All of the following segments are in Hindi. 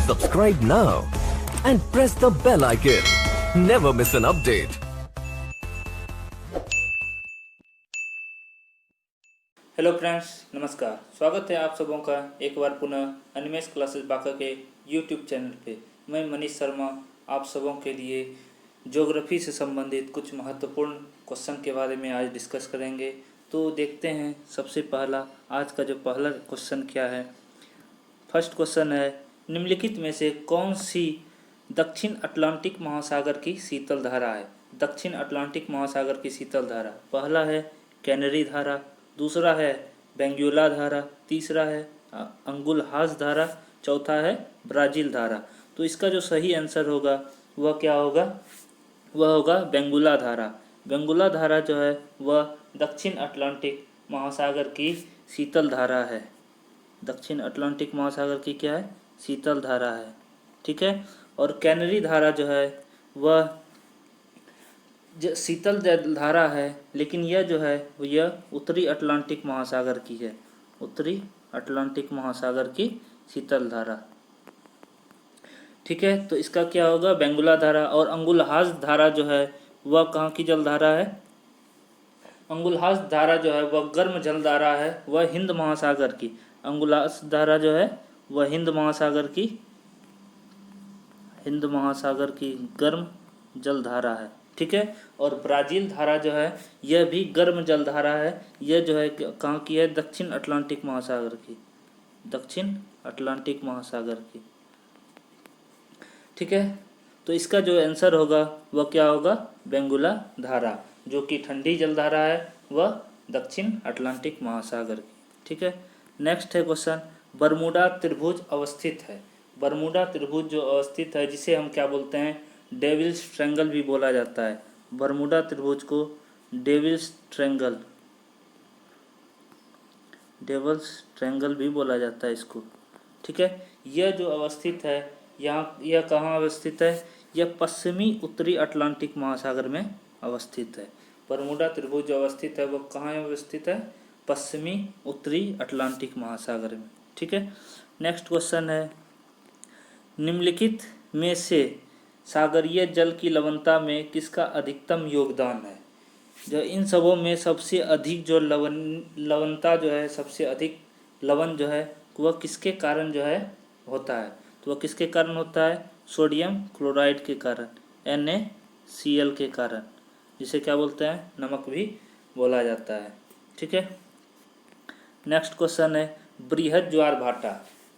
Subscribe now and press the bell icon. Never miss an update. Hello friends, नमस्कार। स्वागत है आप सबों का एक बार पुनः अनिमेश क्लासेस बांका के यूट्यूब चैनल पे। मैं मनीष शर्मा आप सबों के लिए ज्योग्राफी से संबंधित कुछ महत्वपूर्ण क्वेश्चन के बारे में आज डिस्कस करेंगे। तो देखते हैं सबसे पहला आज का जो पहला क्वेश्चन क्या है। फर्स्ट क्वेश्चन है, निम्नलिखित में से कौन सी दक्षिण अटलांटिक महासागर की शीतल धारा है। दक्षिण अटलांटिक महासागर की शीतल धारा, पहला है कैनरी धारा, दूसरा है बेंगुला धारा, तीसरा है अंगुलहास धारा, चौथा है ब्राज़ील धारा। तो इसका जो सही आंसर होगा वह क्या होगा, वह होगा बेंगुला धारा। बेंगुला धारा जो है वह दक्षिण अटलांटिक महासागर की शीतल धारा है। दक्षिण अटलांटिक महासागर की क्या है, शीतल धारा है। ठीक है। और कैनरी धारा जो है वह शीतल धारा है, लेकिन यह जो है यह उत्तरी अटलांटिक महासागर की है। उत्तरी अटलांटिक महासागर की शीतल धारा। ठीक है। तो इसका क्या होगा, बेंगुला धारा। और अंगुलहास धारा जो है वह कहाँ की जल धारा है। अंगुलहास धारा जो है वह गर्म जल धारा है, वह हिंद महासागर की। अंगुलहास धारा जो है वह हिंद महासागर की गर्म जल धारा है। ठीक है। और ब्राज़ील धारा जो है यह भी गर्म जल धारा है। यह जो है कहाँ की है, दक्षिण अटलांटिक महासागर की। दक्षिण अटलांटिक महासागर की। ठीक है। तो इसका जो आंसर होगा वह क्या होगा, बेंगुला धारा, जो कि ठंडी जल धारा है, वह दक्षिण अटलांटिक महासागर की। ठीक है। नेक्स्ट है क्वेश्चन, बरमूडा त्रिभुज अवस्थित है। बरमूडा त्रिभुज जो अवस्थित है, जिसे हम क्या बोलते हैं, डेविल्स ट्रायंगल भी बोला जाता है। बरमूडा त्रिभुज को डेविल्स ट्रायंगल भी बोला जाता है इसको। ठीक है। यह जो अवस्थित है यहाँ, यह कहाँ अवस्थित है, यह पश्चिमी उत्तरी अटलांटिक महासागर में अवस्थित है। बरमूडा त्रिभुज जो अवस्थित है वह कहाँ अवस्थित है, पश्चिमी उत्तरी अटलांटिक महासागर में। ठीक है। नेक्स्ट क्वेश्चन है, निम्नलिखित में से सागरीय जल की लवणता में किसका अधिकतम योगदान है। जो इन सबों में सबसे अधिक जो लवणता जो है, सबसे अधिक लवण जो है वह किसके कारण जो है होता है, तो वह किसके कारण होता है, सोडियम क्लोराइड के कारण, NaCl के कारण, जिसे क्या बोलते हैं, नमक भी बोला जाता है। ठीक है। नेक्स्ट क्वेश्चन है, बृहद ज्वार भाटा।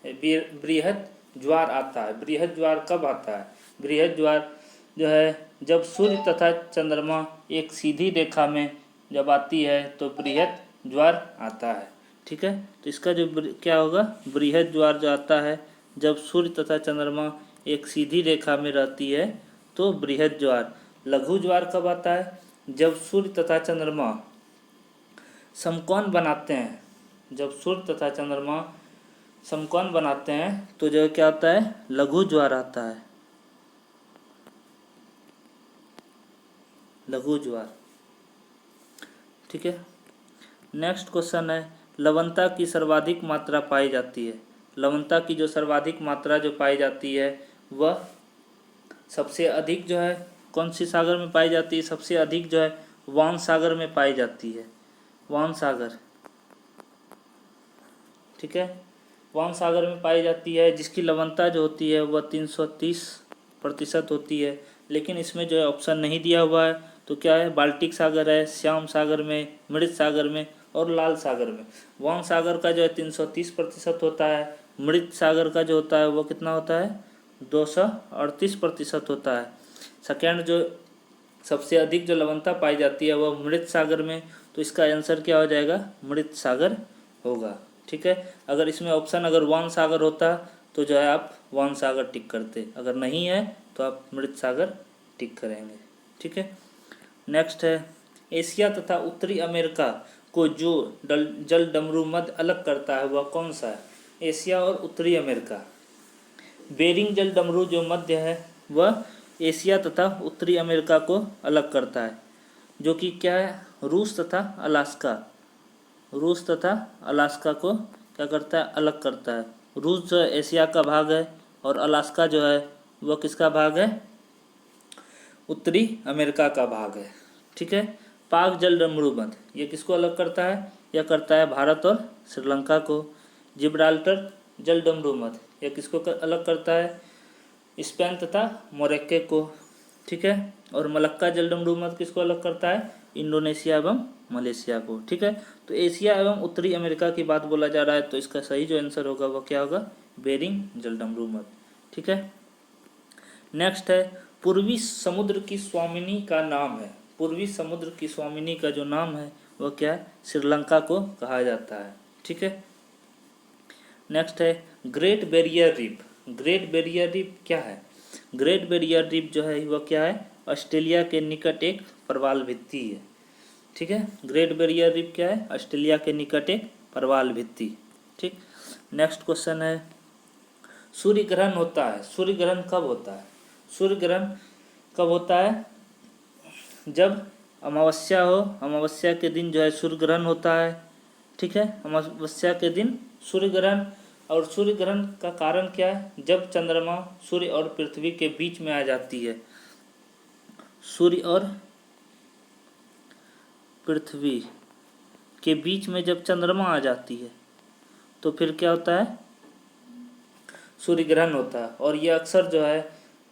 बृहद ज्वार आता है, बृहद ज्वार कब आता है। बृहद ज्वार जो है जब सूर्य तथा चंद्रमा एक सीधी रेखा में जब आती है तो बृहद ज्वार आता है। ठीक है। तो इसका जो क्या होगा, बृहद ज्वार जो आता है जब सूर्य तथा चंद्रमा एक सीधी रेखा में रहती है तो बृहद ज्वार। लघु ज्वार कब आता है, जब सूर्य तथा चंद्रमा समकोण बनाते हैं। जब सूर्य तथा चंद्रमा समकोण बनाते हैं तो जो क्या आता है, लघु ज्वार आता है। लघु ज्वार। ठीक है। नेक्स्ट क्वेश्चन है, लवणता की सर्वाधिक मात्रा पाई जाती है। लवणता की जो सर्वाधिक मात्रा जो पाई जाती है वह सबसे अधिक जो है कौन सी सागर में पाई जाती है, सबसे अधिक जो है वान सागर में पाई जाती है। वान सागर। ठीक है। वान सागर में पाई जाती है, जिसकी लवणता जो होती है वह 330% होती है। लेकिन इसमें जो है ऑप्शन नहीं दिया हुआ है, तो क्या है, बाल्टिक सागर है, श्याम सागर में, मृत सागर में और लाल सागर में। वान सागर का जो है 330% होता है। मृत सागर का जो होता है वो कितना होता है, 238% होता है। सेकेंड जो सबसे अधिक जो लवणता पाई जाती है वह मृत सागर में, तो इसका आंसर क्या हो जाएगा, मृत सागर होगा। ठीक है। अगर इसमें ऑप्शन अगर वान सागर होता तो जो है आप वान सागर टिक करते, अगर नहीं है तो आप मृत सागर टिक करेंगे। ठीक है। नेक्स्ट है, एशिया तथा उत्तरी अमेरिका को जो जल डमरू मध्य अलग करता है वह कौन सा है। एशिया और उत्तरी अमेरिका, बेरिंग जल डमरू जो मध्य है वह एशिया तथा उत्तरी अमेरिका को अलग करता है, जो कि क्या है, रूस तथा अलास्का। रूस तथा अलास्का को क्या करता है, अलग करता है। रूस जो एशिया का भाग है और अलास्का जो है वह किसका भाग है, उत्तरी अमेरिका का भाग है। ठीक है। पाक जलडमरूमध्य ये किसको अलग करता है, यह करता है भारत और श्रीलंका को। जिब्राल्टर जलडमरूमध्य यह किसको अलग करता है, स्पेन तथा मोरक्को को। ठीक है। और मलक्का जलडमरूमध्य किसको अलग करता है, इंडोनेशिया एवं मलेशिया को। ठीक है। तो एशिया एवं उत्तरी अमेरिका की बात बोला जा रहा है, तो इसका सही जो आंसर होगा वह क्या होगा, बेरिंग जलडमरूमध्य। ठीक है। नेक्स्ट है पूर्वी समुद्र की स्वामिनी का नाम है। पूर्वी समुद्र की स्वामिनी का जो नाम है वह क्या है, श्रीलंका को कहा जाता है। ठीक है। नेक्स्ट है great barrier reef. Great barrier reef क्या है, ग्रेट बैरियर रीफ जो है वह क्या है, ऑस्ट्रेलिया के निकट एक प्रवाल भित्ति है। ठीक है। ग्रेट बैरियर रीफ क्या है, ऑस्ट्रेलिया के निकट एक प्रवाल भित्ति। ठीक। नेक्स्ट क्वेश्चन है सूर्य ग्रहण होता है, सूर्य ग्रहण कब होता है, सूर्य ग्रहण कब होता है, जब अमावस्या हो, अमावस्या के दिन जो है सूर्य ग्रहण होता है। ठीक है। अमावस्या के दिन सूर्य ग्रहण। और सूर्य ग्रहण का कारण क्या है, जब चंद्रमा सूर्य और पृथ्वी के बीच में आ जाती है। सूर्य और पृथ्वी के बीच में जब चंद्रमा आ जाती है तो फिर क्या होता है, सूर्य ग्रहण होता है। और यह अक्सर जो है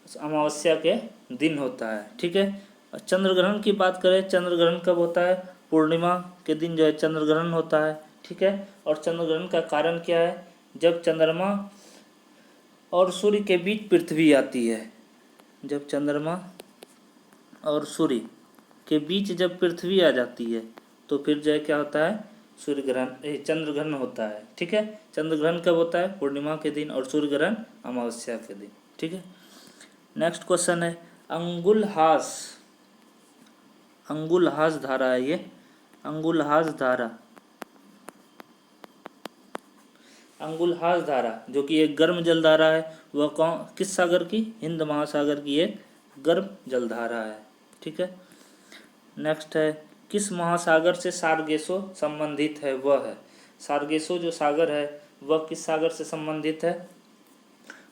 अमावस्या के दिन होता है। ठीक है। और चंद्र ग्रहण की बात करें, चंद्र ग्रहण कब होता है, पूर्णिमा के दिन जो है चंद्र ग्रहण होता है। ठीक है। और चंद्र ग्रहण का कारण क्या है, जब चंद्रमा और सूर्य के बीच पृथ्वी आती है। जब चंद्रमा और सूर्य के बीच जब पृथ्वी आ जाती है तो फिर जो है क्या होता है, सूर्य ग्रहण, चंद्र ग्रहण होता है। ठीक है। चंद्र ग्रहण कब होता है, पूर्णिमा के दिन, और सूर्य ग्रहण अमावस्या के दिन। ठीक है। नेक्स्ट क्वेश्चन है अंगुलहास, अंगुलहास धारा है ये, अंगुलहास धारा, अंगुलहास धारा जो कि एक गर्म जलधारा है, वह कौन, किस सागर की, हिंद महासागर की एक गर्म जलधारा है। ठीक है। नेक्स्ट है किस महासागर से सारगेसो संबंधित है, वह है, सारगेसो जो सागर है वह किस सागर से संबंधित है,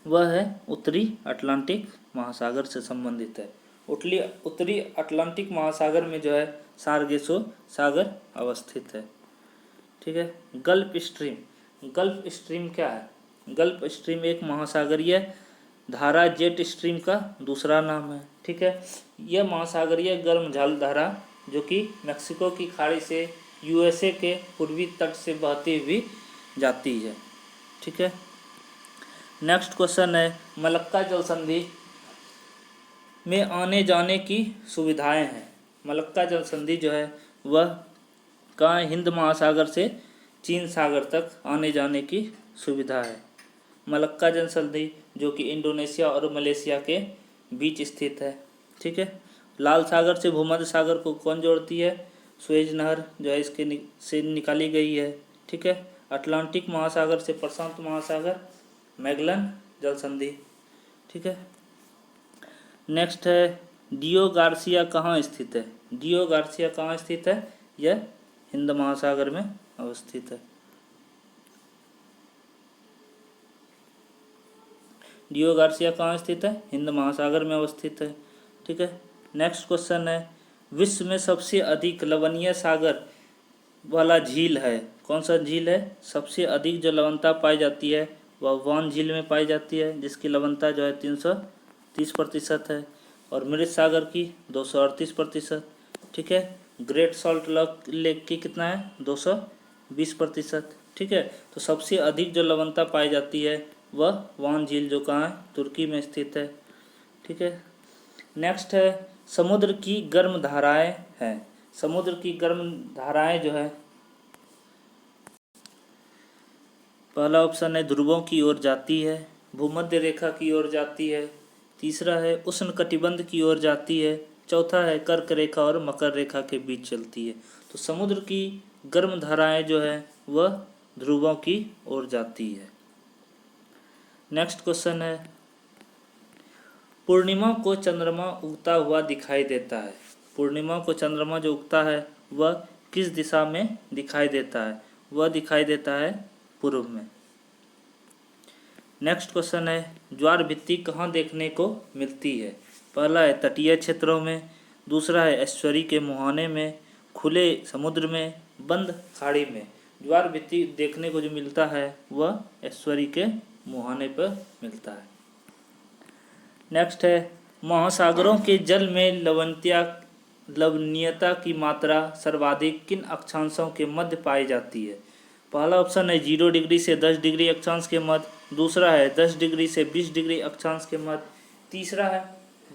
वह है उत्तरी अटलांटिक महासागर से संबंधित है। उत्तरी अटलांटिक महासागर में जो है सारगेसो सागर अवस्थित है। ठीक है। गल्फ स्ट्रीम, गल्फ स्ट्रीम क्या है, गल्फ स्ट्रीम एक महासागरीय धारा जेट स्ट्रीम का दूसरा नाम है। ठीक है। यह महासागरीय गर्म जल धारा जो कि मेक्सिको की खाड़ी से यूएसए के पूर्वी तट से बहती हुई जाती है। ठीक है। नेक्स्ट क्वेश्चन है मलक्का जल संधि में आने जाने की सुविधाएं हैं। मलक्का जल संधि जो है वह कहाँ, हिंद महासागर से चीन सागर तक आने जाने की सुविधा है। मलक्का जल संधि जो कि इंडोनेशिया और मलेशिया के बीच स्थित है। ठीक है। लाल सागर से भूमध्य सागर को कौन जोड़ती है, सुएज नहर जो है इसके से निकाली गई है। ठीक है। अटलांटिक महासागर से प्रशांत महासागर, मैगलन जल संधि। ठीक है। नेक्स्ट है डियो गार्सिया कहाँ स्थित है, डियो गार्सिया कहाँ स्थित है, यह हिंद महासागर में अवस्थित है। डियो गार्सिया कहाँ स्थित है, हिंद महासागर में अवस्थित है। ठीक है। नेक्स्ट क्वेश्चन है विश्व में सबसे अधिक लवणीय सागर वाला झील है, कौन सा झील है, सबसे अधिक जो लवणता पाई जाती है वह वान झील में पाई जाती है जिसकी लवणता जो है 330% है, और मृत सागर की 238%। ठीक है। ग्रेट सॉल्ट लेक की कितना है, 220%। ठीक है। तो सबसे अधिक जो लवणता पाई जाती है वह वान झील जो कहाँ है, तुर्की में स्थित है। ठीक है। नेक्स्ट है समुद्र की गर्म धाराएं हैं। समुद्र की गर्म धाराएं जो है, पहला ऑप्शन है ध्रुवों की ओर जाती है, भूमध्य रेखा की ओर जाती है, तीसरा है उष्ण कटिबंध की ओर जाती है, चौथा है कर्क रेखा और मकर रेखा के बीच चलती है। तो समुद्र की गर्म धाराएं जो है वह ध्रुवों की ओर जाती है। नेक्स्ट क्वेश्चन है पूर्णिमा को चंद्रमा उगता हुआ दिखाई देता है। पूर्णिमा को चंद्रमा जो उगता है वह किस दिशा में दिखाई देता है, वह दिखाई देता है पूर्व में। नेक्स्ट क्वेश्चन है ज्वार भित्ति कहाँ देखने को मिलती है। पहला है तटीय क्षेत्रों में, दूसरा है एस्चुरी के मुहाने में, खुले समुद्र में, बंद खाड़ी में। ज्वार भित्ति देखने को जो मिलता है वह एस्चुरी के मुहाने पर मिलता है। नेक्स्ट है महासागरों के जल में लवणीयता की मात्रा सर्वाधिक किन अक्षांशों के मध्य पाई जाती है। पहला ऑप्शन है 0 डिग्री से 10 डिग्री अक्षांश के मध्य, दूसरा है 10 डिग्री से 20 डिग्री अक्षांश के मध्य, तीसरा है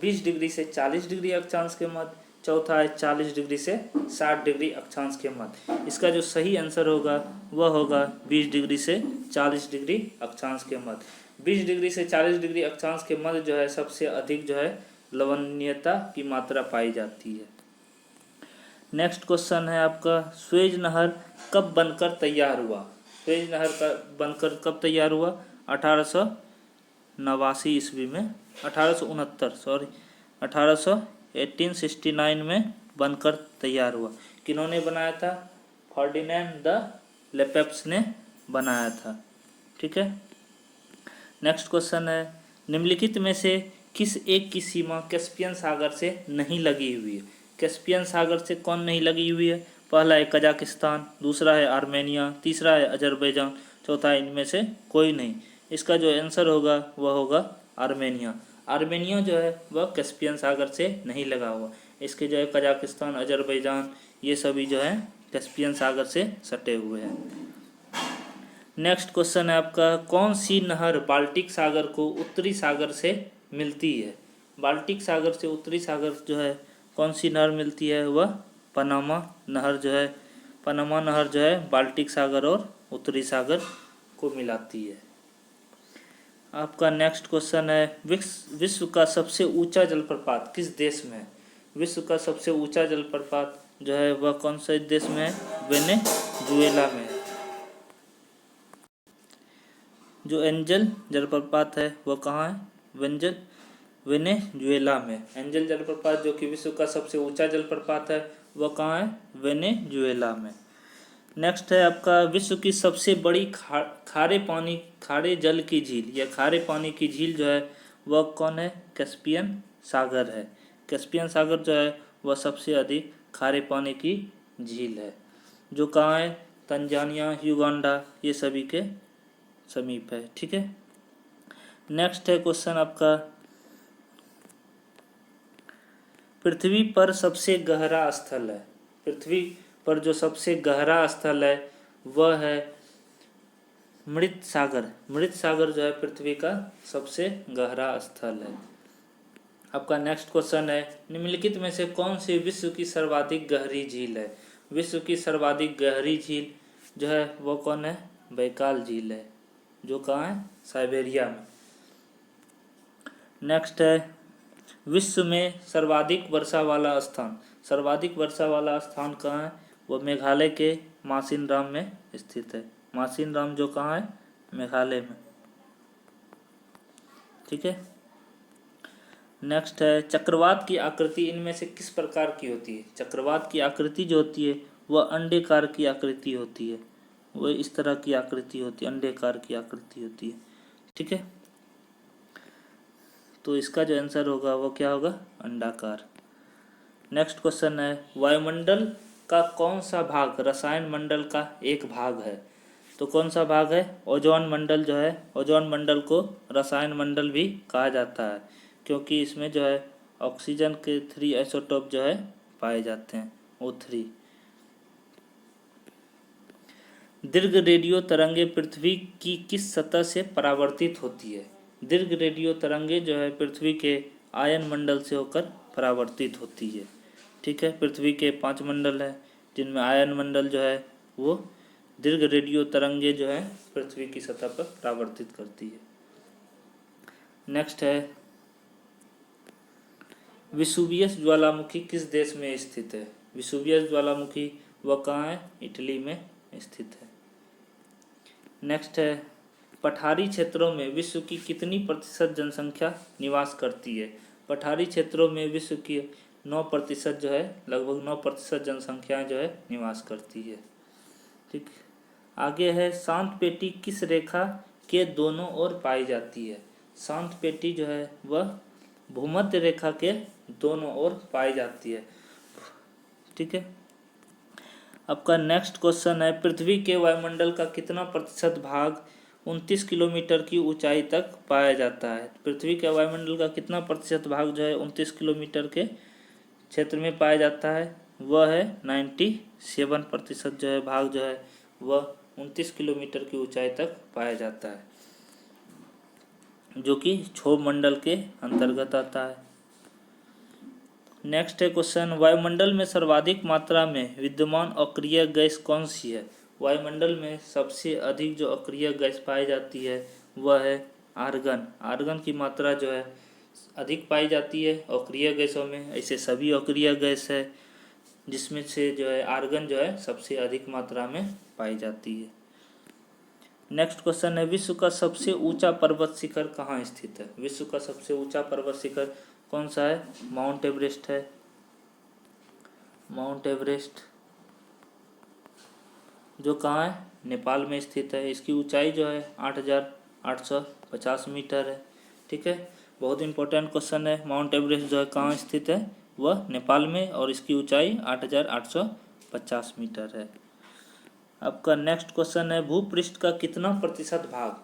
20 डिग्री से 40 डिग्री अक्षांश के मध्य, चौथा है 40 डिग्री से 60 डिग्री अक्षांश के मध्य। इसका जो सही आंसर होगा वह होगा 20 डिग्री से 40 डिग्री अक्षांश के मध्य। 20 डिग्री से 40 डिग्री अक्षांश के मध्य जो है सबसे अधिक जो है लवणीयता की मात्रा पाई जाती है। नेक्स्ट क्वेश्चन है आपका स्वेज नहर कब बनकर तैयार हुआ। स्वेज नहर का बनकर कब तैयार हुआ। 1889 ईस्वी में, 1869 में बनकर तैयार हुआ। किन्होंने बनाया था। फर्डिनेंड द लेपेप्स ने बनाया था। ठीक है। नेक्स्ट क्वेश्चन है निम्नलिखित में से किस एक की सीमा कैस्पियन सागर से नहीं लगी हुई है। कैस्पियन सागर से कौन नहीं लगी हुई है। पहला है कजाकिस्तान, दूसरा है आर्मेनिया, तीसरा है अजरबैजान, चौथा है इनमें से कोई नहीं। इसका जो आंसर होगा वह होगा आर्मेनिया। आर्मेनिया जो है वह कैस्पियन सागर से नहीं लगा हुआ। इसके जो है कजाकिस्तान, अजरबैजान ये सभी जो है कैस्पियन सागर से सटे हुए हैं। नेक्स्ट क्वेश्चन है आपका कौन सी नहर बाल्टिक सागर को उत्तरी सागर से मिलती है। बाल्टिक सागर से उत्तरी सागर जो है कौन सी नहर मिलती है वह पनामा नहर जो है। पनामा नहर जो है बाल्टिक सागर और उत्तरी सागर को मिलाती है। आपका नेक्स्ट क्वेश्चन है विश्व का सबसे ऊंचा जलप्रपात किस देश में है। विश्व का सबसे ऊंचा जलप्रपात जो है वह कौन से देश में है। वेनेजुएला में। जो एंजल जलप्रपात है वह कहाँ है। वेनेजुएला में। एंजल जलप्रपात जो कि विश्व का सबसे ऊंचा जलप्रपात है वह कहाँ है। वेनेजुएला में। नेक्स्ट है आपका विश्व की सबसे बड़ी खारे जल की झील या खारे पानी की झील जो है वह कौन है। कैस्पियन सागर है। कैस्पियन सागर जो है वह सबसे अधिक खारे पानी की झील है जो कहाँ है। तंजानिया, युगांडा ये सभी के समीप है। ठीक है। नेक्स्ट है क्वेश्चन आपका पृथ्वी पर सबसे गहरा स्थल है। पृथ्वी पर जो सबसे गहरा स्थल है वह है मृत सागर। मृत सागर जो है पृथ्वी का सबसे गहरा स्थल है। आपका नेक्स्ट क्वेश्चन है निम्नलिखित में से कौन सी विश्व की सर्वाधिक गहरी झील है। विश्व की सर्वाधिक गहरी झील जो है वो कौन है। बैकाल झील है जो कहाँ है। साइबेरिया में। नेक्स्ट है विश्व में सर्वाधिक वर्षा वाला स्थान। सर्वाधिक वर्षा वाला स्थान कहाँ है। वो मेघालय के मासिनराम में स्थित है। मासिनराम जो कहाँ है। मेघालय में। ठीक है। नेक्स्ट है चक्रवात की आकृति इनमें से किस प्रकार की होती है। चक्रवात की आकृति जो होती है वह अंडाकार की आकृति होती है। वह इस तरह की आकृति होती है, अंडाकार की आकृति होती है। ठीक है। तो इसका जो आंसर होगा वो क्या होगा। अंडाकार। नेक्स्ट क्वेश्चन है वायुमंडल का कौन सा भाग रसायन मंडल का एक भाग है। तो कौन सा भाग है। ओजोन मंडल जो है। ओजोन मंडल को रसायन मंडल भी कहा जाता है क्योंकि इसमें जो है ऑक्सीजन के 3 आइसोटोप जो है पाए जाते हैं। O3। दीर्घ रेडियो तरंगे पृथ्वी की किस सतह से परावर्तित होती है। दीर्घ रेडियो तरंगे जो है पृथ्वी के आयन मंडल से होकर परावर्तित होती है। ठीक है। पृथ्वी के 5 मंडल हैं जिनमें आयन मंडल जो है वो दीर्घ रेडियो तरंगे जो है पृथ्वी की सतह पर परावर्तित करती है। नेक्स्ट है विसुवियस ज्वालामुखी किस देश में स्थित है। विसुवियस ज्वालामुखी वह कहाँ है। इटली में स्थित है। नेक्स्ट है पठारी क्षेत्रों में विश्व की कितनी प्रतिशत जनसंख्या निवास करती है। पठारी क्षेत्रों में विश्व की 9% जो है लगभग 9% जनसंख्या जो है निवास करती है। ठीक। आगे है शांत पेटी किस रेखा के दोनों ओर पाई जाती है। शांत पेटी जो है वह भूमध्य रेखा के दोनों ओर पाई जाती है। ठीक है। आपका नेक्स्ट क्वेश्चन है, पृथ्वी के वायुमंडल का कितना प्रतिशत भाग 29 किलोमीटर की ऊंचाई तक पाया जाता है? पृथ्वी के वायुमंडल का कितना प्रतिशत भाग जो है 29 किलोमीटर के क्षेत्र में पाया जाता है? वह है 97% जो है भाग जो है वह 29 किलोमीटर की ऊंचाई तक पाया जाता है, जो कि क्षोभ मंडल के अंतर्गत आता है। नेक्स्ट है क्वेश्चन, वायुमंडल में सर्वाधिक मात्रा में विद्यमान अक्रिय गैस कौन सी है? वायुमंडल में सबसे अधिक जो अक्रिय गैस पाई जाती है वह है आर्गन। आर्गन की मात्रा जो है अधिक पाई जाती है अक्रिय गैसों में। ऐसे सभी अक्रिय गैस है जिसमें से जो है आर्गन जो है सबसे अधिक मात्रा में पाई जाती है। नेक्स्ट क्वेश्चन है, विश्व का सबसे ऊंचा पर्वत शिखर कहाँ स्थित है? विश्व का सबसे ऊंचा पर्वत शिखर कौन सा है? माउंट एवरेस्ट है। माउंट एवरेस्ट जो कहाँ है? नेपाल में स्थित है। इसकी ऊंचाई जो है 8,850 मीटर है। ठीक है, बहुत इंपॉर्टेंट क्वेश्चन है। माउंट एवरेस्ट जो है कहाँ स्थित है? वह नेपाल में, और इसकी ऊंचाई 8,850 मीटर है। आपका नेक्स्ट क्वेश्चन है, भूपृष्ठ का कितना प्रतिशत भाग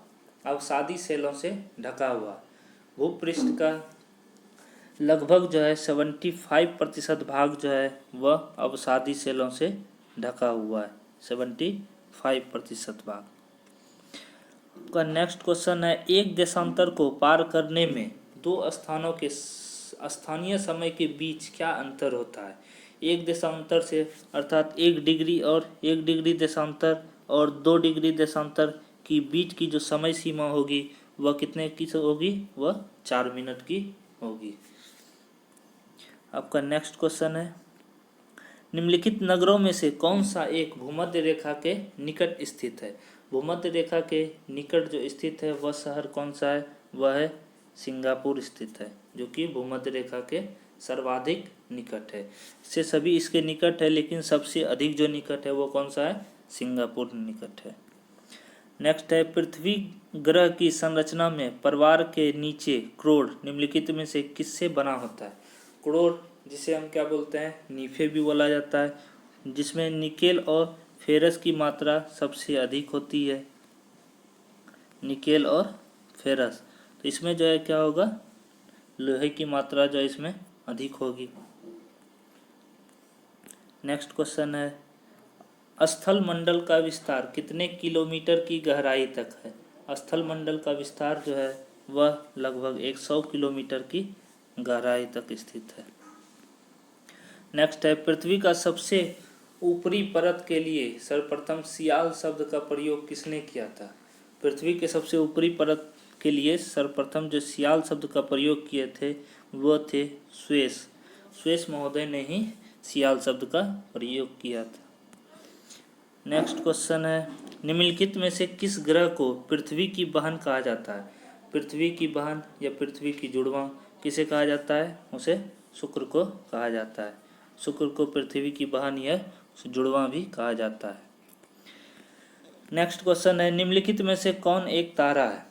अवसादी सेलों से ढका हुआ? भूपृष्ठ का लगभग जो है 75% भाग जो है वह अवसादी सेलों से ढका हुआ है। 75% भाग। का नेक्स्ट क्वेश्चन है, एक देशांतर को पार करने में दो स्थानों के स्थानीय समय के बीच क्या अंतर होता है? एक देशांतर से अर्थात 1 डिग्री और 1 डिग्री देशांतर और 2 डिग्री देशांतर की बीच की जो समय सीमा होगी वह कितने की होगी? वह 4 मिनट की होगी। आपका नेक्स्ट क्वेश्चन है, निम्नलिखित नगरों में से कौन सा एक भूमध्य रेखा के निकट स्थित है? भूमध्य रेखा के निकट जो स्थित है वह शहर कौन सा है? वह है सिंगापुर स्थित है, जो कि भूमध्य रेखा के सर्वाधिक निकट है। से सभी इसके निकट है, लेकिन सबसे अधिक जो निकट है वो कौन सा है? सिंगापुर निकट है। नेक्स्ट है, पृथ्वी ग्रह की संरचना में परिवार के नीचे क्रोड निम्नलिखित में से किससे बना होता है? क्रोड जिसे हम क्या बोलते हैं? नीफे भी बोला जाता है, जिसमें निकेल और फेरस की मात्रा सबसे अधिक होती है। निकेल और फेरस, तो इसमें जो है क्या होगा? लोहे की मात्रा जो है इसमें अधिक होगी। नेक्स्ट क्वेश्चन है, स्थल मंडल का विस्तार कितने किलोमीटर की गहराई तक है? स्थल मंडल का विस्तार जो है वह लगभग 100 किलोमीटर की गहराई तक स्थित है। नेक्स्ट है, पृथ्वी का सबसे ऊपरी परत के लिए सर्वप्रथम सियाल शब्द का प्रयोग किसने किया था? पृथ्वी के सबसे ऊपरी परत के लिए सर्वप्रथम जो सियाल शब्द का प्रयोग किए थे वह थे स्वेस महोदय ने ही सियाल शब्द का प्रयोग किया था। नेक्स्ट क्वेश्चन है, निम्नलिखित में से किस ग्रह को पृथ्वी की बहन कहा जाता है? पृथ्वी की बहन या पृथ्वी की जुड़वा किसे कहा जाता है? उसे शुक्र को कहा जाता है। शुक्र को पृथ्वी की बहन या जुड़वा भी कहा जाता है। नेक्स्ट क्वेश्चन है, निम्नलिखित में से कौन एक तारा है?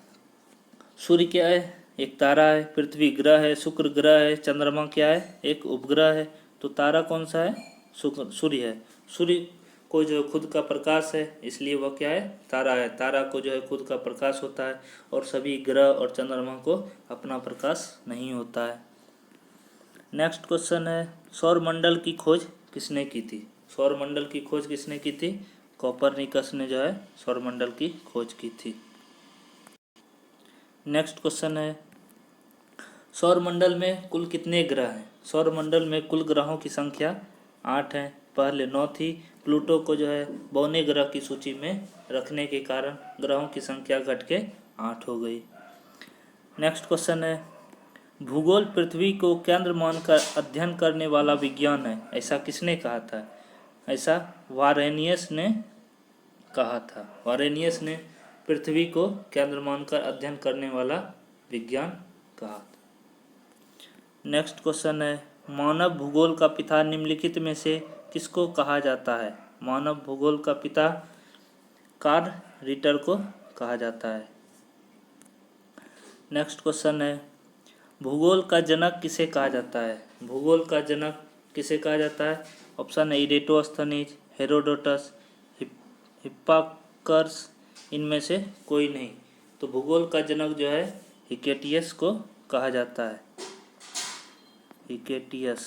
सूर्य क्या है? एक तारा है। पृथ्वी ग्रह है। शुक्र ग्रह है। चंद्रमा क्या है? एक उपग्रह है। तो तारा कौन सा है? सूर्य है। सूर्य को जो है खुद का प्रकाश है, इसलिए वह क्या है? तारा है। तारा को जो है खुद का प्रकाश होता है, और सभी ग्रह और चंद्रमा को अपना प्रकाश नहीं होता है। नेक्स्ट क्वेश्चन है, सौरमंडल की खोज किसने की थी? सौरमंडल की खोज किसने की थी? कोपरनिकस ने जो है सौरमंडल की खोज की थी। नेक्स्ट क्वेश्चन है, सौरमंडल में कुल कितने ग्रह हैं? सौरमंडल में कुल ग्रहों की संख्या 8 है। पहले 9 थी। प्लूटो को जो है 52वें ग्रह की सूची में रखने के कारण ग्रहों की संख्या घट के 8 हो गई। नेक्स्ट क्वेश्चन है, भूगोल पृथ्वी को केंद्र मानकर अध्ययन करने वाला विज्ञान है, ऐसा किसने कहा था? ऐसा वारेनियस ने कहा था। वारेनियस ने पृथ्वी को केंद्र मानकर अध्ययन करने वाला विज्ञान कहा था। नेक्स्ट क्वेश्चन है, मानव भूगोल का पिता निम्नलिखित में से किसको कहा जाता है? मानव भूगोल का पिता कार्ल रिटर को कहा जाता है। नेक्स्ट क्वेश्चन है, भूगोल का जनक किसे कहा जाता है? भूगोल का जनक किसे कहा जाता है? ऑप्शन है इरेटोस्थनीज, हेरोडोटस, हिप्पार्कस, इनमें से कोई नहीं। तो भूगोल का जनक जो है हिकेटियस को कहा जाता है, हिकेटियस,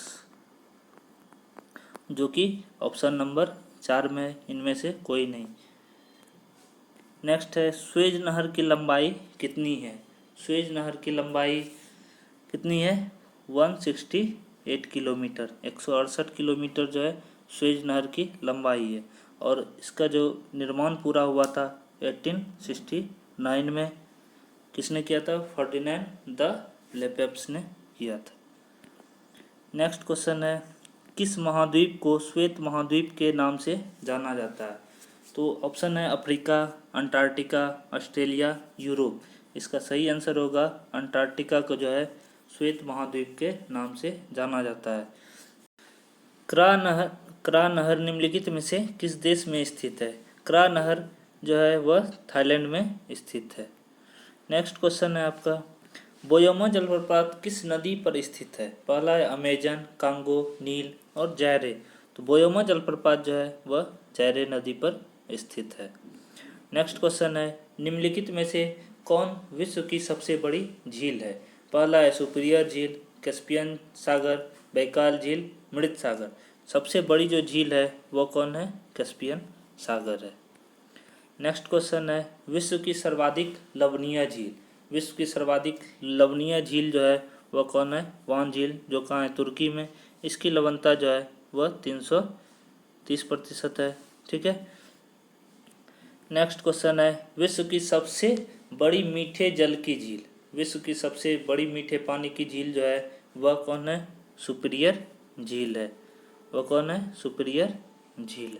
जो कि ऑप्शन नंबर 4 में है, इनमें से कोई नहीं। नेक्स्ट है, स्वेज नहर की लंबाई कितनी है? स्वेज नहर की लंबाई कितनी है? 168 किलोमीटर, 168 किलोमीटर जो है स्वेज नहर की लंबाई है। और इसका जो निर्माण पूरा हुआ था 1869 में, किसने किया था? फर्डिनेंड द लेपेप्स ने किया था। नेक्स्ट क्वेश्चन है, किस महाद्वीप को श्वेत महाद्वीप के नाम से जाना जाता है? तो ऑप्शन है अफ्रीका, अंटार्कटिका, ऑस्ट्रेलिया, यूरोप। इसका सही आंसर होगा अंटार्कटिका को जो है श्वेत महाद्वीप के नाम से जाना जाता है। क्रा नहर निम्नलिखित में से किस देश में स्थित है? क्रा नहर जो है वह थाईलैंड में स्थित है। नेक्स्ट क्वेश्चन है आपका, बोयोमा जलप्रपात किस नदी पर स्थित है? पहला है अमेजन, कांगो, नील और जैरे। तो बोयोमा जलप्रपात जो है वह जैरे नदी पर स्थित है। नेक्स्ट क्वेश्चन है, निम्नलिखित में से कौन विश्व की सबसे बड़ी झील है? पहला है सुपीरियर झील, कैस्पियन सागर, बैकाल झील, मृत सागर। सबसे बड़ी जो झील है वो कौन है? कैस्पियन सागर है। नेक्स्ट क्वेश्चन है, विश्व की सर्वाधिक लवणीय झील। विश्व की सर्वाधिक लवणीय झील जो है वह कौन है? वान झील, जो कहाँ है? तुर्की में। इसकी लवणता जो है वह 330% है। ठीक है। नेक्स्ट क्वेश्चन है, विश्व की सबसे बड़ी मीठे जल की झील। विश्व की सबसे बड़ी मीठे पानी की झील जो है वह कौन है? सुपीरियर झील है। वह कौन है? सुपीरियर झील।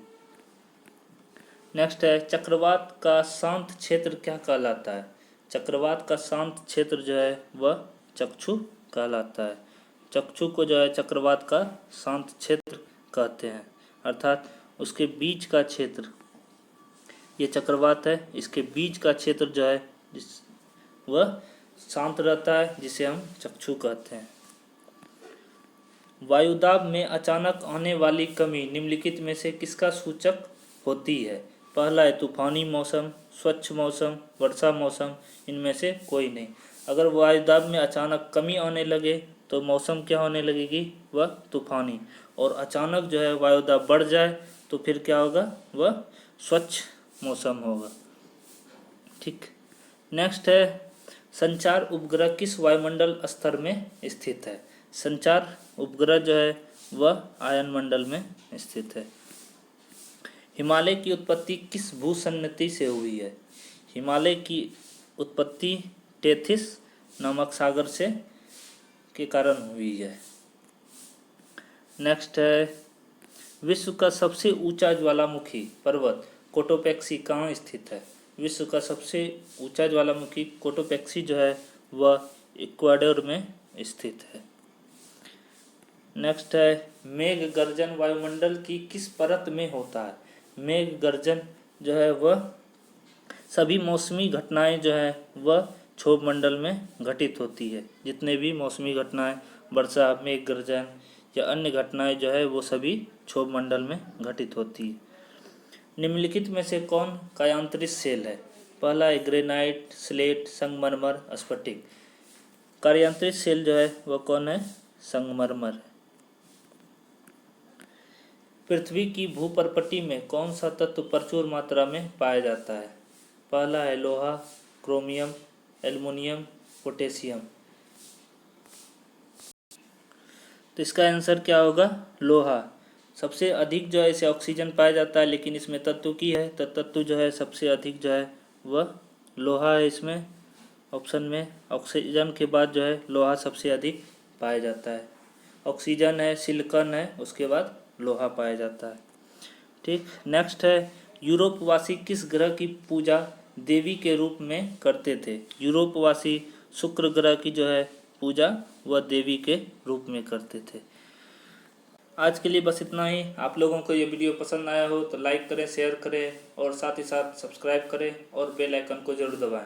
नेक्स्ट है, चक्रवात का शांत क्षेत्र क्या कहलाता है? चक्रवात का शांत क्षेत्र जो है वह चक्षु कहलाता है। चक्षु को जो है चक्रवात का शांत क्षेत्र कहते हैं, अर्थात उसके बीच का क्षेत्र, ये चक्रवात है, इसके बीच का क्षेत्र जो है वह शांत रहता है, जिसे हम चक्षु कहते हैं। वायुदाब में अचानक आने वाली कमी निम्नलिखित में से किसका सूचक होती है? पहला है तूफानी मौसम, स्वच्छ मौसम, वर्षा मौसम, इनमें से कोई नहीं। अगर वायुदाब में अचानक कमी आने लगे तो मौसम क्या होने लगेगी? वह तूफानी। और अचानक जो है वायुदाब बढ़ जाए तो फिर क्या होगा? वह स्वच्छ मौसम होगा। ठीक। नेक्स्ट है, संचार उपग्रह किस वायुमंडल स्तर में स्थित है? संचार उपग्रह जो है वह आयनमंडल में स्थित है। हिमालय की उत्पत्ति किस भूसन्नति से हुई है? हिमालय की उत्पत्ति टेथिस नामक सागर से के कारण हुई है। नेक्स्ट है, विश्व का सबसे ऊंचा ज्वालामुखी पर्वत कोटोपेक्सी कहाँ स्थित है? विश्व का सबसे ऊंचा ज्वालामुखी कोटोपेक्सी जो है वह इक्वाडोर में स्थित है। नेक्स्ट है, मेघ गर्जन वायुमंडल की किस परत में होता है? मेघ गर्जन जो है वह सभी मौसमी घटनाएं जो है वह क्षोभ मंडल में घटित होती है। जितने भी मौसमी घटनाएं, वर्षा, मेघ गर्जन या अन्य घटनाएं जो है वो सभी क्षोभ मंडल में घटित होती है। निम्नलिखित में से कौन कायांतरित सेल है? पहला है ग्रेनाइट, स्लेट, संगमरमर, स्फटिक। कार्यांतरित सेल जो है वह कौन है? संगमरमर है। पृथ्वी की भूपर्पटी में कौन सा तत्व प्रचुर मात्रा में पाया जाता है? पहला है लोहा, क्रोमियम, एल्युमिनियम, पोटेशियम। तो इसका आंसर क्या होगा? लोहा। सबसे अधिक जो है इसे ऑक्सीजन पाया जाता है, लेकिन इसमें तत्व की है तो तत्व जो है सबसे अधिक जो है वह लोहा है। इसमें ऑप्शन में ऑक्सीजन के बाद जो है लोहा सबसे अधिक पाया जाता है। ऑक्सीजन है, सिलिकॉन है, उसके बाद लोहा पाया जाता है। ठीक। नेक्स्ट है, यूरोपवासी किस ग्रह की पूजा देवी के रूप में करते थे? यूरोपवासी शुक्र ग्रह की जो है पूजा वह देवी के रूप में करते थे। आज के लिए बस इतना ही। आप लोगों को ये वीडियो पसंद आया हो तो लाइक करें, शेयर करें और साथ ही साथ सब्सक्राइब करें और बेल आइकन को जरूर दबाएं।